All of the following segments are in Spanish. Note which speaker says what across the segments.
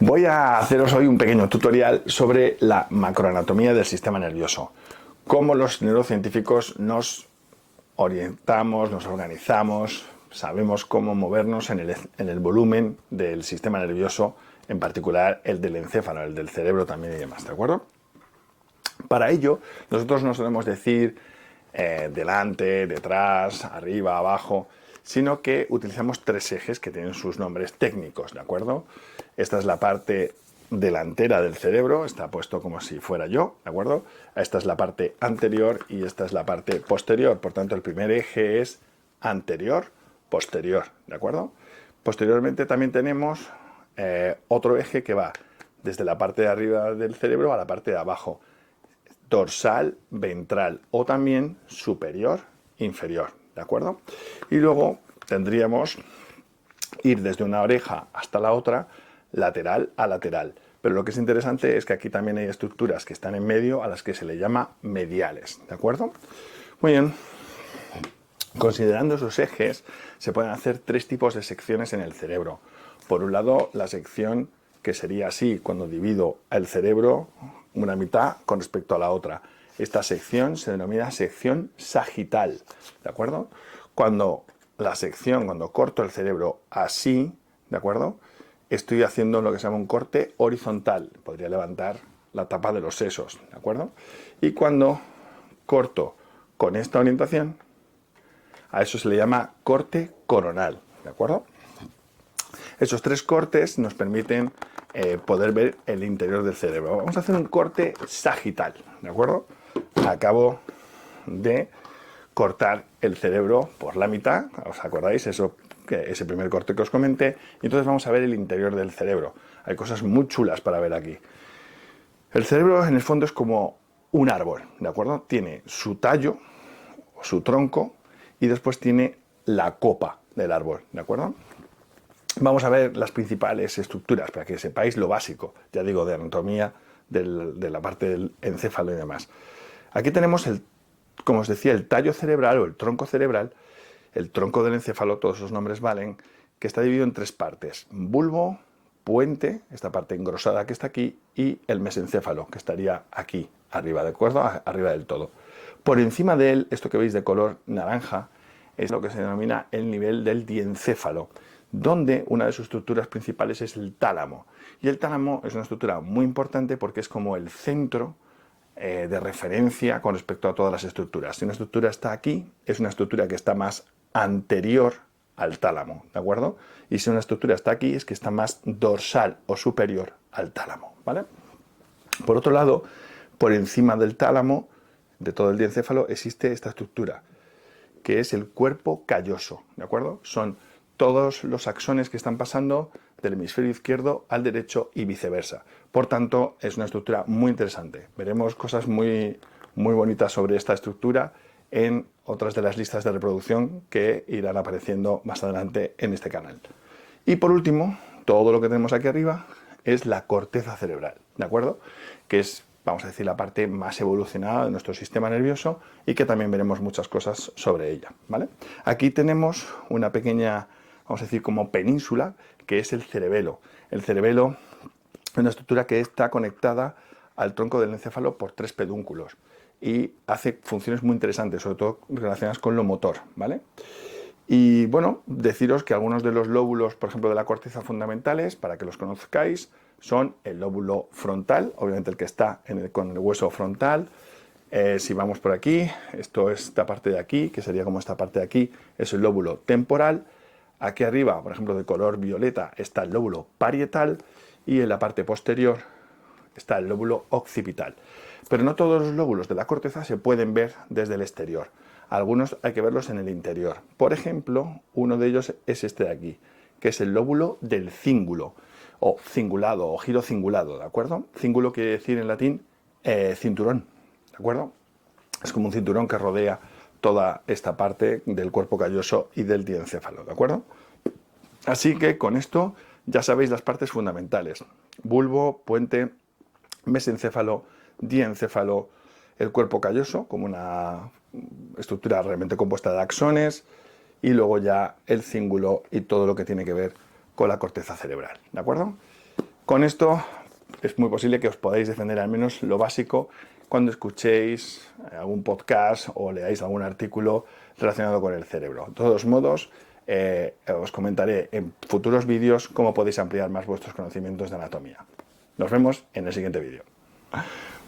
Speaker 1: Voy a haceros hoy un pequeño tutorial sobre la macroanatomía del sistema nervioso. Cómo los neurocientíficos nos orientamos, nos organizamos, sabemos cómo movernos en el volumen del sistema nervioso, en particular el del encéfalo, el del cerebro también y demás, ¿de acuerdo? Para ello, nosotros no solemos decir delante, detrás, arriba, abajo, sino que utilizamos tres ejes que tienen sus nombres técnicos, ¿de acuerdo? Esta es la parte delantera del cerebro, está puesto como si fuera yo, ¿de acuerdo? Esta es la parte anterior y esta es la parte posterior, por tanto el primer eje es anterior, posterior, ¿de acuerdo? Posteriormente también tenemos otro eje que va desde la parte de arriba del cerebro a la parte de abajo, dorsal, ventral o también superior, inferior, ¿de acuerdo? Y luego tendríamos ir desde una oreja hasta la otra, lateral a lateral. Pero lo que es interesante es que aquí también hay estructuras que están en medio a las que se le llama mediales, ¿de acuerdo? Muy bien. Considerando esos ejes, se pueden hacer tres tipos de secciones en el cerebro. Por un lado, la sección que sería así, cuando divido el cerebro, una mitad con respecto a la otra. Esta sección se denomina sección sagital, ¿de acuerdo? Cuando corto el cerebro así, ¿de acuerdo? Estoy haciendo lo que se llama un corte horizontal. Podría levantar la tapa de los sesos, ¿de acuerdo? Y cuando corto con esta orientación, a eso se le llama corte coronal, ¿de acuerdo? Esos tres cortes nos permiten poder ver el interior del cerebro. Vamos a hacer un corte sagital, ¿de acuerdo? Acabo de cortar el cerebro por la mitad, ¿os acordáis? Ese primer corte que os comenté, y entonces vamos a ver el interior del cerebro. Hay cosas muy chulas para ver aquí. El cerebro en el fondo es como un árbol, ¿de acuerdo? Tiene su tallo, su tronco, y después tiene la copa del árbol, ¿de acuerdo? Vamos a ver las principales estructuras para que sepáis lo básico, ya digo, de anatomía de la parte del encéfalo y demás. Aquí tenemos, como os decía, el tallo cerebral o el tronco cerebral, el tronco del encéfalo, todos esos nombres valen, que está dividido en tres partes: bulbo, puente, esta parte engrosada que está aquí, y el mesencéfalo, que estaría aquí, arriba, ¿de acuerdo? Arriba del todo. Por encima de él, esto que veis de color naranja, es lo que se denomina el nivel del diencéfalo, donde una de sus estructuras principales es el tálamo. Y el tálamo es una estructura muy importante porque es como el centro de referencia con respecto a todas las estructuras. Si una estructura está aquí, es una estructura que está más anterior al tálamo, ¿de acuerdo? Y si una estructura está aquí, es que está más dorsal o superior al tálamo, ¿vale? Por otro lado, por encima del tálamo, de todo el diencéfalo, existe esta estructura, que es el cuerpo calloso, ¿de acuerdo? Son todos los axones que están pasando del hemisferio izquierdo al derecho y viceversa. Por tanto, es una estructura muy interesante. Veremos cosas muy bonitas sobre esta estructura en otras de las listas de reproducción que irán apareciendo más adelante en este canal. Y por último, todo lo que tenemos aquí arriba es la corteza cerebral, ¿de acuerdo? Que es, vamos a decir, la parte más evolucionada de nuestro sistema nervioso y que también veremos muchas cosas sobre ella, ¿vale? Aquí tenemos una pequeña, vamos a decir, como península, que es el cerebelo. El cerebelo es una estructura que está conectada al tronco del encéfalo por tres pedúnculos y hace funciones muy interesantes, sobre todo relacionadas con lo motor, ¿vale? Y bueno, deciros que algunos de los lóbulos, por ejemplo, de la corteza fundamentales, para que los conozcáis, son el lóbulo frontal, obviamente el que está con el hueso frontal. Si vamos por aquí, esto es esta parte de aquí, que sería como esta parte de aquí, es el lóbulo temporal. Aquí arriba, por ejemplo, de color violeta, está el lóbulo parietal y en la parte posterior está el lóbulo occipital. Pero no todos los lóbulos de la corteza se pueden ver desde el exterior. Algunos hay que verlos en el interior. Por ejemplo, uno de ellos es este de aquí, que es el lóbulo del cíngulo, o cingulado, o giro cingulado, ¿de acuerdo? Cíngulo quiere decir en latín cinturón, ¿de acuerdo? Es como un cinturón que rodea toda esta parte del cuerpo calloso y del diencéfalo, ¿de acuerdo? Así que con esto ya sabéis las partes fundamentales: bulbo, puente, mesencéfalo, diencéfalo, el cuerpo calloso como una estructura realmente compuesta de axones, y luego ya el cíngulo y todo lo que tiene que ver con la corteza cerebral, ¿de acuerdo? Con esto es muy posible que os podáis defender al menos lo básico cuando escuchéis algún podcast o leáis algún artículo relacionado con el cerebro. De todos modos, os comentaré en futuros vídeos cómo podéis ampliar más vuestros conocimientos de anatomía. Nos vemos en el siguiente vídeo.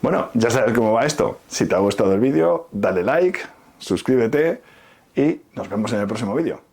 Speaker 1: Bueno, ya sabes cómo va esto. Si te ha gustado el vídeo, dale like, suscríbete y nos vemos en el próximo vídeo.